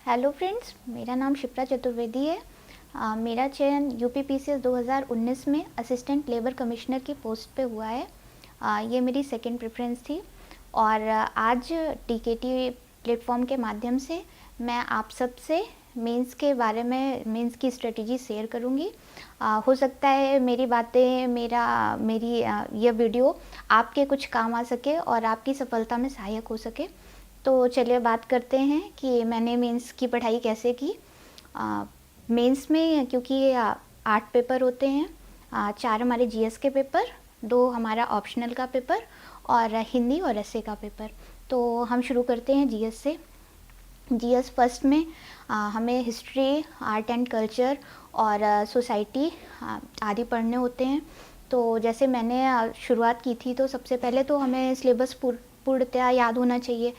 Hello friends, मेरा नाम शिप्रा चतुर्वेदी है। मेरा चयन यूपीपीसीएस 2019 में असिस्टेंट लेबर कमिश्नर की पोस्ट पे हुआ है। ये मेरी सेकंड प्रेफरेंस थी और आज टीकेटी प्लेटफॉर्म के माध्यम से मैं आप सबसे मेंस के बारे में, मेंस की स्ट्रेटजी शेयर करूंगी। हो सकता है मेरी बातें, मेरी यह वीडियो आपके कुछ काम आ सके और आपकी सफलता में सहायक हो सके। तो चलिए बात करते हैं कि मैंने मेंस की पढ़ाई कैसे की। मेंस में क्योंकि 8 पेपर होते हैं, 4 हमारे जीएस के पेपर, 2 हमारा ऑप्शनल का पेपर और हिंदी और एसए का पेपर। तो हम शुरू करते हैं जीएस से। जीएस फर्स्ट में हमें हिस्ट्री, आर्ट एंड कल्चर और सोसाइटी आदि पढ़ने होते हैं। तो जैसे मैंने शुरुआत की थी, तो सबसे पहले तो हमें सिलेबस पूर्णतया याद होना चाहिए,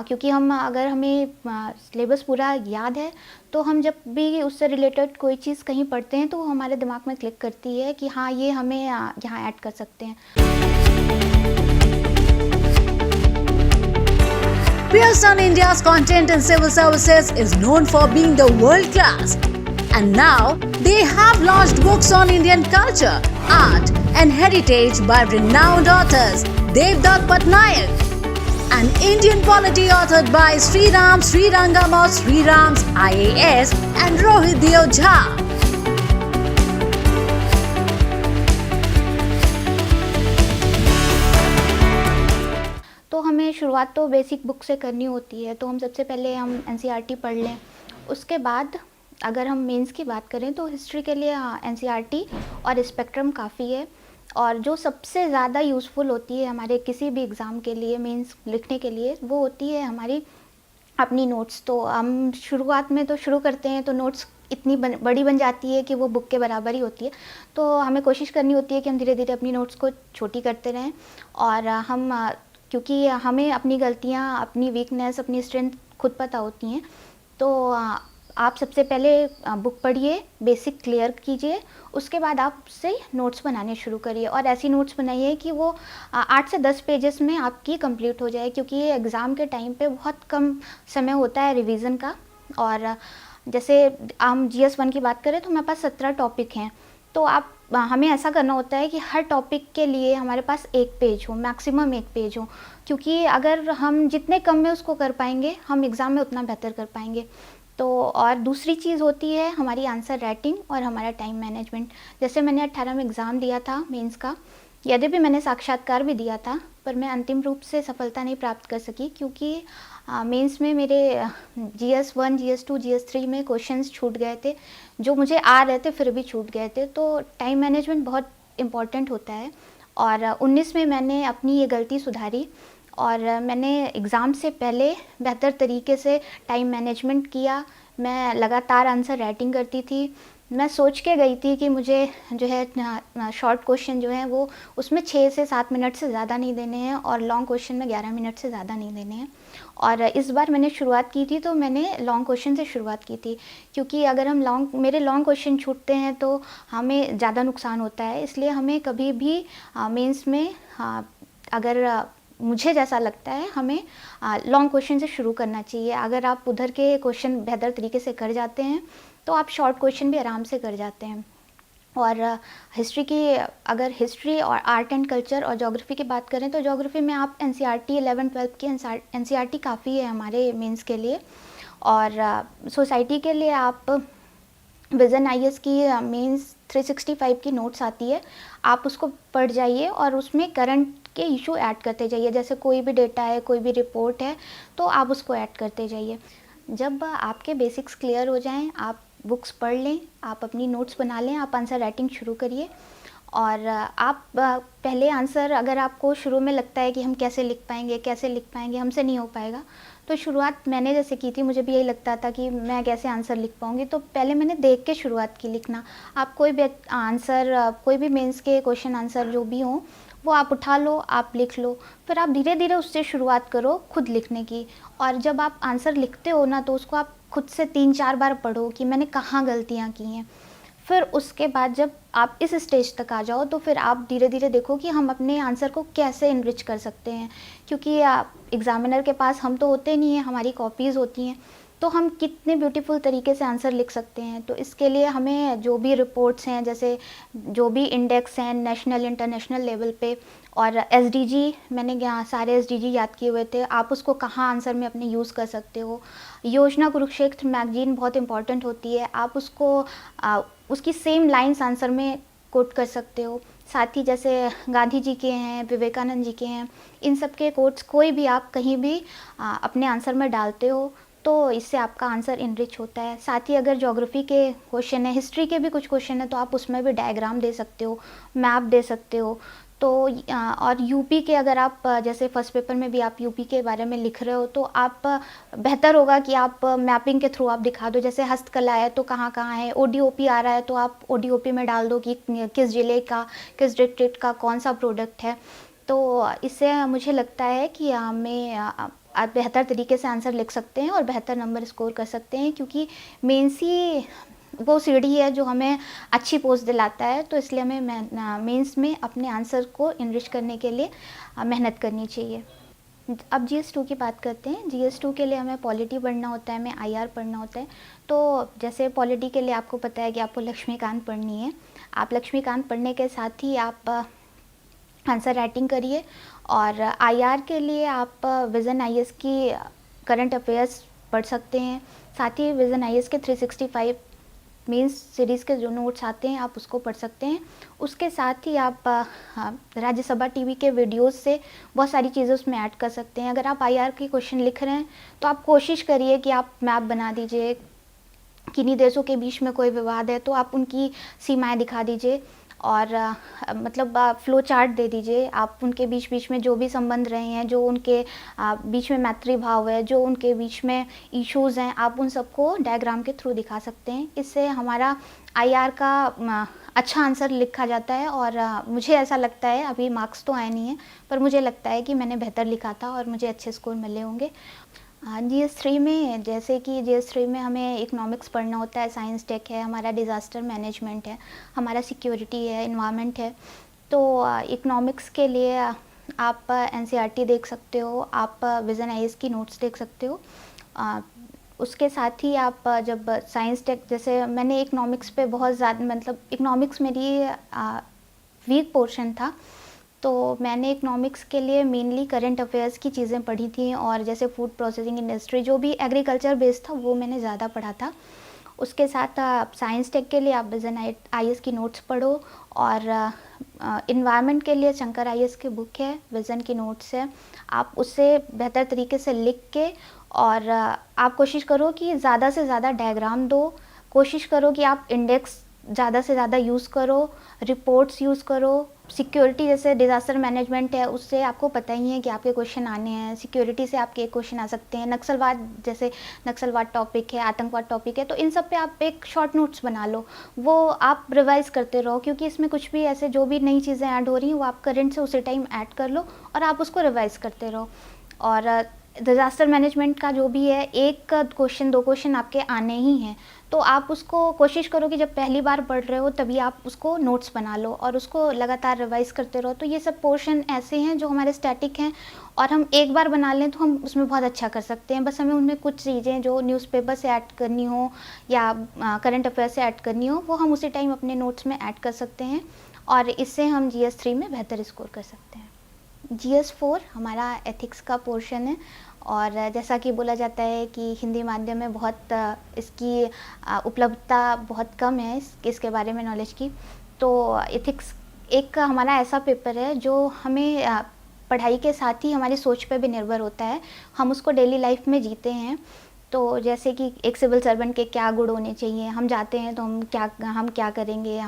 क्योंकि अगर हमें सिलेबस पूरा याद है तो हम जब भी उससे रिलेटेड कोई चीज़ कहीं पढ़ते हैं तो हमारे दिमाग में क्लिक करती है कि हाँ, ये हमें यहाँ ऐड कर सकते हैं। Pearson India's content in civil services is known for being the world class. And now they have launched books on Indian culture, art and heritage by renowned authors Devdutt Patnaik, an Indian polity authored by Sriram Srirangama Srirams IAS and Rohit Deo Jha. तो हमें शुरुआत तो basic book से करनी होती है, तो हम सबसे पहले एनसीईआरटी पढ़ लें। उसके बाद अगर हम मेंस की बात करें तो हिस्ट्री के लिए एनसीईआरटी और स्पेक्ट्रम काफ़ी है। और जो सबसे ज़्यादा यूज़फुल होती है हमारे किसी भी एग्ज़ाम के लिए, मेंस लिखने के लिए, वो होती है हमारी अपनी नोट्स। तो हम शुरुआत में तो शुरू करते हैं तो नोट्स इतनी बड़ी बन जाती है कि वो बुक के बराबर ही होती है। तो हमें कोशिश करनी होती है कि हम धीरे धीरे अपनी नोट्स को छोटी करते रहें। और क्योंकि हमें अपनी गलतियाँ, अपनी वीकनेस, अपनी स्ट्रेंथ खुद पता होती हैं। तो आप सबसे पहले बुक पढ़िए, बेसिक क्लियर कीजिए, उसके बाद आप उससे नोट्स बनाने शुरू करिए। और ऐसी नोट्स बनाइए कि वो 8 से 10 पेजेस में आपकी कंप्लीट हो जाए, क्योंकि ये एग्ज़ाम के टाइम पे बहुत कम समय होता है रिवीजन का। और जैसे हम जीएस 1 की बात करें तो हमारे पास 17 टॉपिक हैं। तो हमें ऐसा करना होता है कि हर टॉपिक के लिए हमारे पास 1 पेज हो, मैक्सिमम 1 पेज हो, क्योंकि अगर हम जितने कम में उसको कर पाएंगे, हम एग्ज़ाम में उतना बेहतर कर पाएंगे। तो और दूसरी चीज़ होती है हमारी आंसर राइटिंग और हमारा टाइम मैनेजमेंट। जैसे मैंने 18 में एग्ज़ाम दिया था मेंस का, यद्यपि मैंने साक्षात्कार भी दिया था, पर मैं अंतिम रूप से सफलता नहीं प्राप्त कर सकी, क्योंकि मेंस में मेरे जीएस 1, जीएस 2, जीएस 3 में क्वेश्चंस छूट गए थे, जो मुझे आ रहे थे फिर भी छूट गए थे। तो टाइम मैनेजमेंट बहुत इम्पॉर्टेंट होता है। और 19 में मैंने अपनी ये गलती सुधारी और मैंने एग्ज़ाम से पहले बेहतर तरीके से टाइम मैनेजमेंट किया। मैं लगातार आंसर राइटिंग करती थी। मैं सोच के गई थी कि मुझे जो है शॉर्ट क्वेश्चन जो है वो उसमें 6 से 7 मिनट से ज़्यादा नहीं देने हैं और लॉन्ग क्वेश्चन में 11 मिनट से ज़्यादा नहीं देने हैं। और इस बार मैंने शुरुआत की थी तो मैंने लॉन्ग क्वेश्चन से शुरुआत की थी, क्योंकि अगर हम मेरे लॉन्ग क्वेश्चन छूटते हैं तो हमें ज़्यादा नुकसान होता है। इसलिए हमें कभी भी मेंस में अगर मुझे जैसा लगता है हमें लॉन्ग क्वेश्चन से शुरू करना चाहिए। अगर आप उधर के क्वेश्चन बेहतर तरीके से कर जाते हैं तो आप शॉर्ट क्वेश्चन भी आराम से कर जाते हैं। और अगर हिस्ट्री और आर्ट एंड कल्चर और ज्योग्राफी की बात करें तो ज्योग्राफी में आप एनसीईआरटी 11-12 की एनसीईआरटी काफ़ी है हमारे मेंस के लिए। और सोसाइटी के लिए आप विजन आईएएस की मेंस 365 की नोट्स आती है, आप उसको पढ़ जाइए और उसमें करंट के इशू ऐड करते जाइए। जैसे कोई भी डेटा है, कोई भी रिपोर्ट है, तो आप उसको ऐड करते जाइए। जब आपके बेसिक्स क्लियर हो जाएं, आप बुक्स पढ़ लें, आप अपनी नोट्स बना लें, आप आंसर राइटिंग शुरू करिए। और आप पहले आंसर, अगर आपको शुरू में लगता है कि हम कैसे लिख पाएंगे, हमसे नहीं हो पाएगा, तो शुरुआत मैंने जैसे की थी, मुझे भी यही लगता था कि मैं कैसे आंसर लिख पाऊँगी, तो पहले मैंने देख के शुरुआत की लिखना। आप कोई भी आंसर, कोई भी मेंस के क्वेश्चन आंसर जो भी हों, वो आप उठा लो, आप लिख लो, फिर आप धीरे धीरे उससे शुरुआत करो खुद लिखने की। और जब आप आंसर लिखते हो ना, तो उसको आप खुद से 3-4 बार पढ़ो कि मैंने कहाँ गलतियाँ की हैं। फिर उसके बाद जब आप इस स्टेज तक आ जाओ तो फिर आप धीरे धीरे देखो कि हम अपने आंसर को कैसे इनरिच कर सकते हैं, क्योंकि एग्ज़ामिनर के पास हम तो होते नहीं हैं, हमारी कॉपीज़ होती हैं। तो हम कितने ब्यूटीफुल तरीके से आंसर लिख सकते हैं। तो इसके लिए हमें जो भी रिपोर्ट्स हैं, जैसे जो भी इंडेक्स हैं नेशनल इंटरनेशनल लेवल पे, और एसडीजी, मैंने यहाँ सारे एसडीजी याद किए हुए थे, आप उसको कहाँ आंसर में अपने यूज़ कर सकते हो। योजना कुरुक्षेत्र मैगजीन बहुत इंपॉर्टेंट होती है, आप उसको उसकी सेम लाइन्स आंसर में कोट कर सकते हो। साथ ही जैसे गांधी जी के हैं, विवेकानंद जी के हैं, इन सब के कोट्स कोई भी आप कहीं भी अपने आंसर में डालते हो तो इससे आपका आंसर इनरिच होता है। साथ ही अगर ज्योग्राफी के क्वेश्चन है, हिस्ट्री के भी कुछ क्वेश्चन है, तो आप उसमें भी डायग्राम दे सकते हो, मैप दे सकते हो। तो और यूपी के अगर आप जैसे फर्स्ट पेपर में भी आप यूपी के बारे में लिख रहे हो तो आप बेहतर होगा कि आप मैपिंग के थ्रू आप दिखा दो। जैसे हस्तकला है तो कहाँ कहाँ है, ओडीओपी आ रहा है तो आप ओडीओपी में डाल दो कि किस ज़िले का, किस डिस्ट्रिक्ट का कौन सा प्रोडक्ट है। तो इससे मुझे लगता है कि हमें आप बेहतर तरीके से आंसर लिख सकते हैं और बेहतर नंबर स्कोर कर सकते हैं, क्योंकि मेंस ही वो सीढ़ी है जो हमें अच्छी पोस्ट दिलाता है। तो इसलिए हमें मेंस में अपने आंसर को इनरिच करने के लिए मेहनत करनी चाहिए। अब GS2 की बात करते हैं। GS2 के लिए हमें पॉलिटी पढ़ना होता है, हमें IR पढ़ना होता है। तो जैसे पॉलिटी के लिए आपको पता है कि आपको लक्ष्मीकांत पढ़नी है। आप लक्ष्मीकांत पढ़ने के साथ ही आप आंसर राइटिंग करिए। और IR के लिए आप विज़न IS की करंट अफेयर्स पढ़ सकते हैं। साथ ही विज़न IS के 365 मेंस सीरीज़ के जो नोट्स आते हैं आप उसको पढ़ सकते हैं। उसके साथ ही आप राज्यसभा टीवी के वीडियोस से बहुत सारी चीज़ें उसमें ऐड कर सकते हैं। अगर आप IR के क्वेश्चन लिख रहे हैं तो आप कोशिश करिए कि आप मैप बना दीजिए। किन्हीं देशों के बीच में कोई विवाद है तो आप उनकी सीमाएं दिखा दीजिए, और मतलब फ्लो चार्ट दे दीजिए। आप उनके बीच बीच में जो भी संबंध रहे हैं, जो उनके बीच में मैत्री भाव है, जो उनके बीच में इश्यूज़ हैं, आप उन सबको डायग्राम के थ्रू दिखा सकते हैं। इससे हमारा IR का अच्छा आंसर लिखा जाता है। और मुझे ऐसा लगता है, अभी मार्क्स तो आए नहीं हैं, पर मुझे लगता है कि मैंने बेहतर लिखा था और मुझे अच्छे स्कोर मिले होंगे। GS3 में, जैसे कि GS3 में हमें इकोनॉमिक्स पढ़ना होता है, साइंस टेक है, हमारा डिज़ास्टर मैनेजमेंट है, हमारा सिक्योरिटी है, इन्वायरमेंट है। तो इकोनॉमिक्स के लिए आप NCERT देख सकते हो, आप विज़न IS की नोट्स देख सकते हो। उसके साथ ही आप जब साइंस टेक, जैसे मैंने इकोनॉमिक्स पे बहुत ज़्यादा, मतलब इकोनॉमिक्स मेरी वीक पोर्शन था, तो मैंने इकोनॉमिक्स के लिए मेनली करंट अफेयर्स की चीज़ें पढ़ी थी। और जैसे फूड प्रोसेसिंग इंडस्ट्री, जो भी एग्रीकल्चर बेस्ड था, वो मैंने ज़्यादा पढ़ा था। उसके साथ आप साइंस टेक के लिए आप विज़न IS की नोट्स पढ़ो। और इन्वायरमेंट के लिए शंकर IS की बुक है, विज़न की नोट्स है, आप उससे बेहतर तरीके से लिख के, और आप कोशिश करो कि ज़्यादा से ज़्यादा डायग्राम दो, कोशिश करो कि आप इंडेक्स ज़्यादा से ज़्यादा यूज़ करो, रिपोर्ट्स यूज़ करो। सिक्योरिटी, जैसे डिज़ास्टर मैनेजमेंट है, उससे आपको पता ही है कि आपके क्वेश्चन आने हैं। सिक्योरिटी से आपके क्वेश्चन आ सकते हैं। नक्सलवाद, जैसे नक्सलवाद टॉपिक है, आतंकवाद टॉपिक है, तो इन सब पे आप एक शॉर्ट नोट्स बना लो, वो आप रिवाइज करते रहो, क्योंकि इसमें कुछ भी ऐसे जो भी नई चीज़ें ऐड हो रही हैं वो आप करंट से उसी टाइम ऐड कर लो और आप उसको रिवाइज करते रहो। और डिज़ास्टर मैनेजमेंट का जो भी है, एक क्वेश्चन 2 क्वेश्चन आपके आने ही हैं, तो आप उसको कोशिश करो कि जब पहली बार पढ़ रहे हो तभी आप उसको नोट्स बना लो और उसको लगातार रिवाइज करते रहो। तो ये सब पोर्शन ऐसे हैं जो हमारे स्टैटिक हैं, और हम एक बार बना लें तो हम उसमें बहुत अच्छा कर सकते हैं। बस हमें उनमें कुछ चीज़ें जो न्यूज़पेपर से ऐड करनी हो या करंट अफेयर से ऐड करनी हो, वो हम उसी टाइम अपने नोट्स में ऐड कर सकते हैं, और इससे हम GS3 में बेहतर स्कोर कर सकते हैं। GS4 हमारा एथिक्स का पोर्शन है, और जैसा कि बोला जाता है कि हिंदी माध्यम में बहुत इसकी उपलब्धता बहुत कम है, इसके बारे में नॉलेज की। तो एथिक्स एक हमारा ऐसा पेपर है जो हमें पढ़ाई के साथ ही हमारी सोच पे भी निर्भर होता है, हम उसको डेली लाइफ में जीते हैं। तो जैसे कि एक सिविल सर्वेंट के क्या गुण होने चाहिए, हम जाते हैं तो हम क्या करेंगे,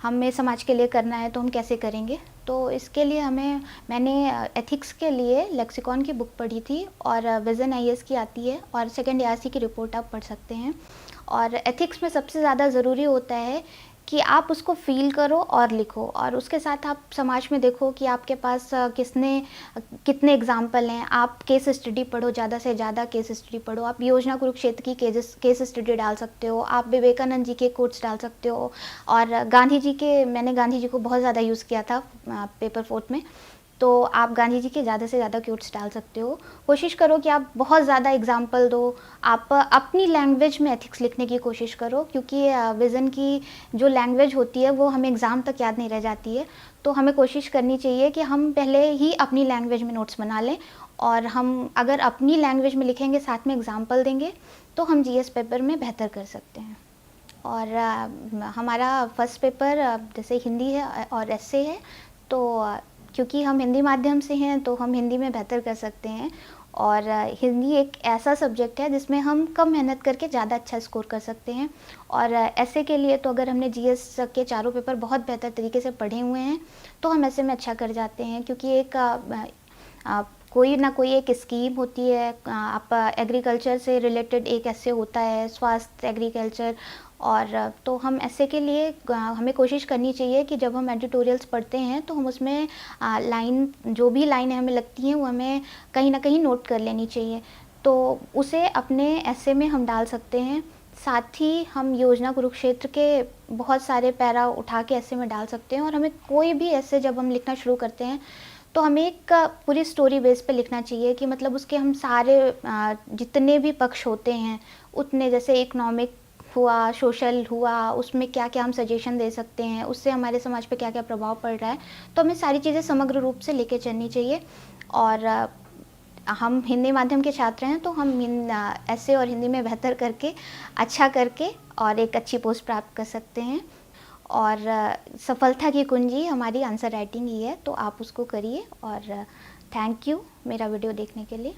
हमें समाज के लिए करना है तो हम कैसे करेंगे। तो इसके लिए मैंने एथिक्स के लिए लेक्सिकॉन की बुक पढ़ी थी, और विज़न IS की आती है, और सेकंड ARC की रिपोर्ट आप पढ़ सकते हैं। और एथिक्स में सबसे ज़्यादा ज़रूरी होता है कि आप उसको फ़ील करो और लिखो, और उसके साथ आप समाज में देखो कि आपके पास कितने एग्जाम्पल हैं। आप केस स्टडी पढ़ो, ज़्यादा से ज़्यादा केस स्टडी पढ़ो। आप योजना कुरुक्षेत्र की केस स्टडी डाल सकते हो, आप विवेकानंद जी के कोट्स डाल सकते हो, और मैंने गांधी जी को बहुत ज़्यादा यूज़ किया था पेपर 4 में। तो आप गांधी जी के ज़्यादा से ज़्यादा क्योट्स डाल सकते हो। कोशिश करो कि आप बहुत ज़्यादा एग्जाम्पल दो, आप अपनी लैंग्वेज में एथिक्स लिखने की कोशिश करो, क्योंकि विज़न की जो लैंग्वेज होती है वो हमें एग्ज़ाम तक याद नहीं रह जाती है। तो हमें कोशिश करनी चाहिए कि हम पहले ही अपनी लैंग्वेज में नोट्स बना लें, और हम अगर अपनी लैंग्वेज में लिखेंगे, साथ में एग्जाम्पल देंगे, तो हम जीएस पेपर में बेहतर कर सकते हैं। और हमारा फर्स्ट पेपर जैसे हिंदी है और एस्से है, तो क्योंकि हम हिंदी माध्यम से हैं तो हम हिंदी में बेहतर कर सकते हैं। और हिंदी एक ऐसा सब्जेक्ट है जिसमें हम कम मेहनत करके ज़्यादा अच्छा स्कोर कर सकते हैं। और ऐसे के लिए तो अगर हमने जीएस के चारों पेपर बहुत बेहतर तरीके से पढ़े हुए हैं तो हम ऐसे में अच्छा कर जाते हैं, क्योंकि एक कोई ना कोई एक स्कीम होती है, आप एग्रीकल्चर से रिलेटेड एक ऐसे होता है, स्वास्थ्य एग्रीकल्चर। और तो हम ऐसे के लिए हमें कोशिश करनी चाहिए कि जब हम एडिटोरियल्स पढ़ते हैं तो हम उसमें लाइन, जो भी लाइनें हमें लगती हैं वो हमें कहीं ना कहीं नोट कर लेनी चाहिए, तो उसे अपने ऐसे में हम डाल सकते हैं। साथ ही हम योजना कुरुक्षेत्र के बहुत सारे पैरा उठा के ऐसे में डाल सकते हैं। और हमें कोई भी ऐसे जब हम लिखना शुरू करते हैं तो हमें एक पूरी स्टोरी बेस पे लिखना चाहिए, कि मतलब उसके हम सारे जितने भी पक्ष होते हैं उतने, जैसे इकोनॉमिक हुआ, सोशल हुआ, उसमें क्या क्या हम सजेशन दे सकते हैं, उससे हमारे समाज पे क्या क्या प्रभाव पड़ रहा है। तो हमें सारी चीज़ें समग्र रूप से लेके चलनी चाहिए। और हम हिंदी माध्यम के छात्र हैं तो हम ऐसे और हिंदी में बेहतर करके, अच्छा करके और एक अच्छी पोस्ट प्राप्त कर सकते हैं। और सफलता की कुंजी हमारी आंसर राइटिंग ही है, तो आप उसको करिए। और थैंक यू मेरा वीडियो देखने के लिए।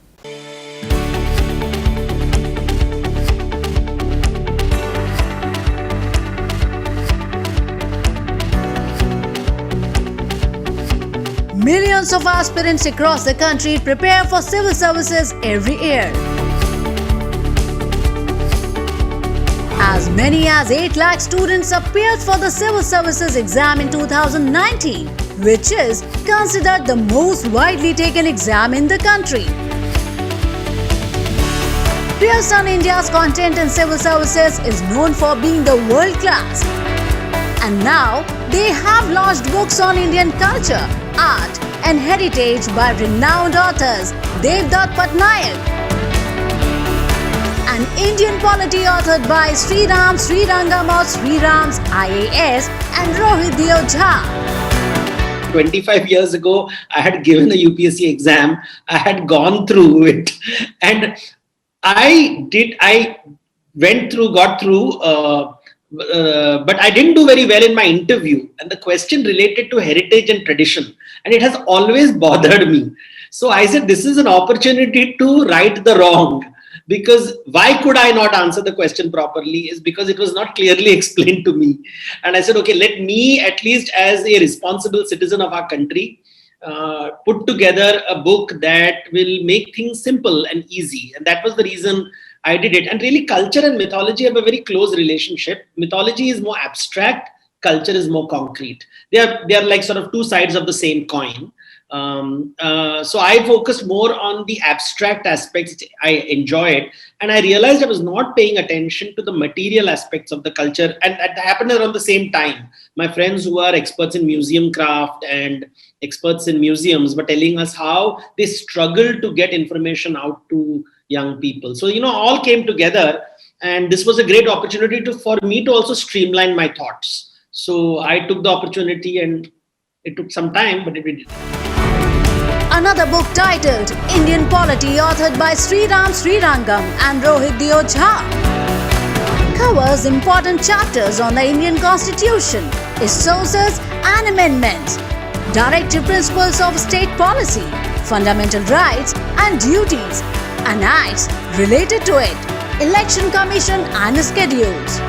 Millions of aspirants across the country prepare for civil services every year. As many as 8 lakh students appeared for the civil services exam in 2019, which is considered the most widely taken exam in the country. Pearson India's content in civil services is known for being the world class. And now they have launched books on Indian culture, art and heritage by renowned authors Devdutt Patnaik, an Indian polity authored by Sriram Srirangam of Sriram's IAS and Rohit Deo Jha. 25 years ago, I had given a UPSC exam. I had gone through it, and I went through, got through, but I didn't do very well in my interview. And the question related to heritage and tradition, and it has always bothered me. So I said, this is an opportunity to right the wrong. Because why could I not answer the question properly is because it was not clearly explained to me. And I said, okay, let me at least as a responsible citizen of our country put together a book that will make things simple and easy. And that was the reason I did it. And really, culture and mythology have a very close relationship. Mythology is more abstract, culture is more concrete. They are like sort of two sides of the same coin. So I focused more on the abstract aspects. I enjoy it, and I realized I was not paying attention to the material aspects of the culture. And that happened around the same time. My friends who are experts in museum craft and experts in museums were telling us how they struggle to get information out to young people. So, all came together, and this was a great opportunity for me to also streamline my thoughts. So I took the opportunity, and it took some time, but we did. Another book titled Indian Polity, authored by Sriram Srirangam and Rohit Deo Jha, covers important chapters on the Indian Constitution, its sources and amendments, directive principles of state policy, fundamental rights and duties, and acts related to it, election commission and schedules.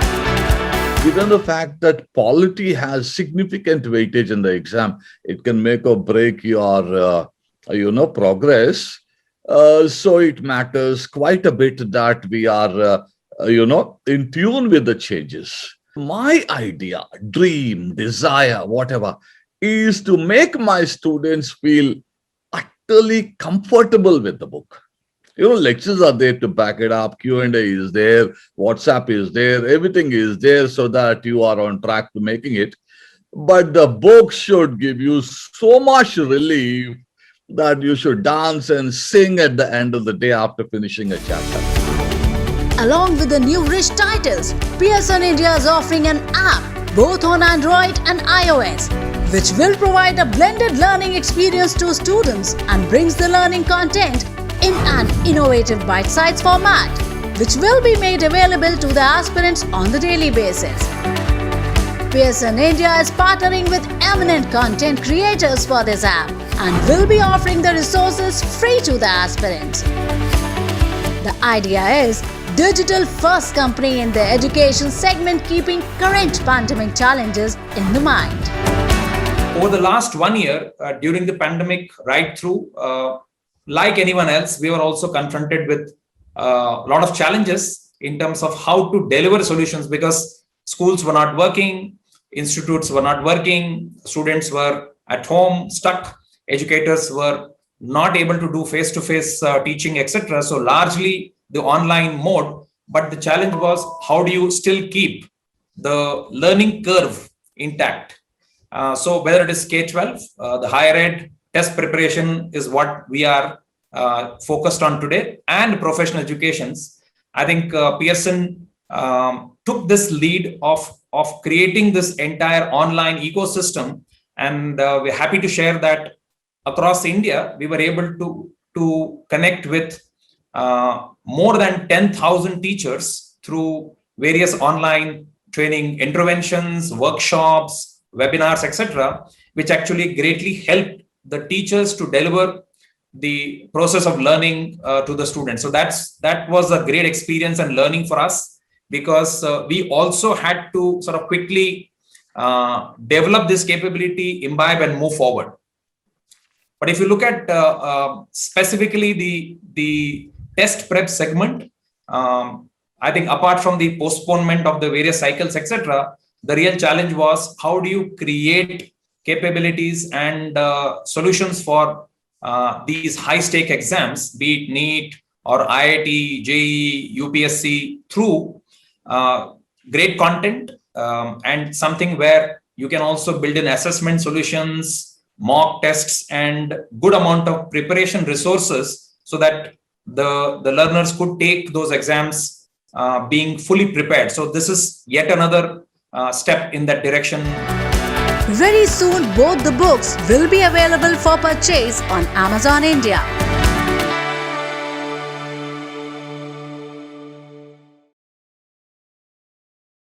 Given the fact that polity has significant weightage in the exam, it can make or break your progress. So it matters quite a bit that we are, in tune with the changes. My idea, dream, desire, whatever, is to make my students feel utterly comfortable with the book. Lectures are there to back it up. Q&A is there. WhatsApp is there. Everything is there so that you are on track to making it. but the book should give you so much relief that you should dance and sing at the end of the day after finishing a chapter. Along with the new rich titles, Pearson India is offering an app both on Android and iOS, which will provide a blended learning experience to students and brings the learning content in an innovative bite-sized format, which will be made available to the aspirants on the daily basis. Pearson India is partnering with eminent content creators for this app and will be offering the resources free to the aspirants. The idea is digital first company in the education segment, keeping current pandemic challenges in the mind. Over the last 1 year, during the pandemic right through, like anyone else, we were also confronted with a lot of challenges in terms of how to deliver solutions, because schools were not working, institutes were not working, students were at home stuck, educators were not able to do face-to-face teaching, etc. So largely the online mode, but the challenge was how do you still keep the learning curve intact? So whether it is K-12, the higher ed test preparation is what we are focused on today, and professional educations. I think Pearson took this lead of creating this entire online ecosystem, and we're happy to share that across India, we were able to connect with more than 10,000 teachers through various online training interventions, workshops, webinars, etc., which actually greatly helped the teachers to deliver the process of learning to the students. So that was a great experience and learning for us, because we also had to sort of quickly develop this capability, imbibe, and move forward. But if you look at specifically the test prep segment, I think apart from the postponement of the various cycles, etc., the real challenge was how do you create capabilities and solutions for these high-stake exams, be it NEET or IIT, JEE, UPSC, through great content and something where you can also build in assessment solutions, mock tests, and good amount of preparation resources so that the learners could take those exams being fully prepared. So this is yet another step in that direction. Very soon, both the books will be available for purchase on Amazon India.